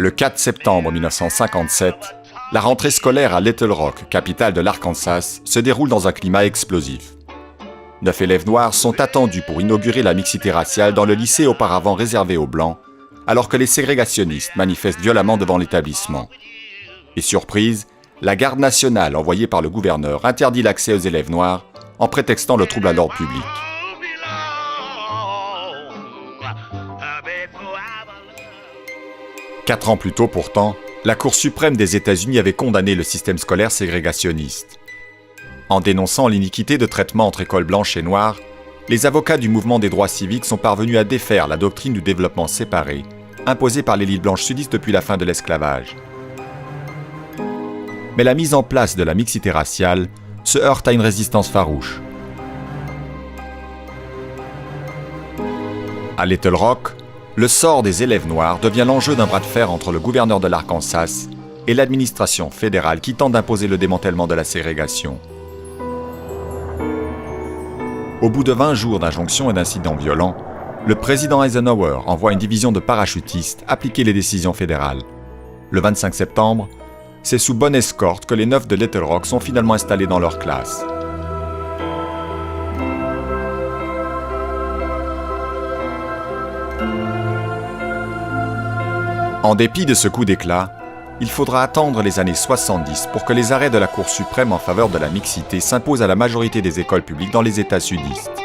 Le 4 septembre 1957, la rentrée scolaire à Little Rock, capitale de l'Arkansas, se déroule dans un climat explosif. 9 élèves noirs sont attendus pour inaugurer la mixité raciale dans le lycée auparavant réservé aux Blancs, alors que les ségrégationnistes manifestent violemment devant l'établissement. Et surprise, la garde nationale envoyée par le gouverneur interdit l'accès aux élèves noirs en prétextant le trouble à l'ordre public. Quatre ans plus tôt pourtant, la Cour suprême des États-Unis avait condamné le système scolaire ségrégationniste. En dénonçant l'iniquité de traitement entre écoles blanches et noires, les avocats du mouvement des droits civiques sont parvenus à défaire la doctrine du développement séparé, imposée par l'élite blanche sudiste depuis la fin de l'esclavage. Mais la mise en place de la mixité raciale se heurte à une résistance farouche. À Little Rock, le sort des élèves noirs devient l'enjeu d'un bras de fer entre le gouverneur de l'Arkansas et l'administration fédérale qui tente d'imposer le démantèlement de la ségrégation. Au bout de 20 jours d'injonctions et d'incidents violents, le président Eisenhower envoie une division de parachutistes appliquer les décisions fédérales. Le 25 septembre, c'est sous bonne escorte que les 9 de Little Rock sont finalement installés dans leur classe. En dépit de ce coup d'éclat, il faudra attendre les années 70 pour que les arrêts de la Cour suprême en faveur de la mixité s'imposent à la majorité des écoles publiques dans les États sudistes.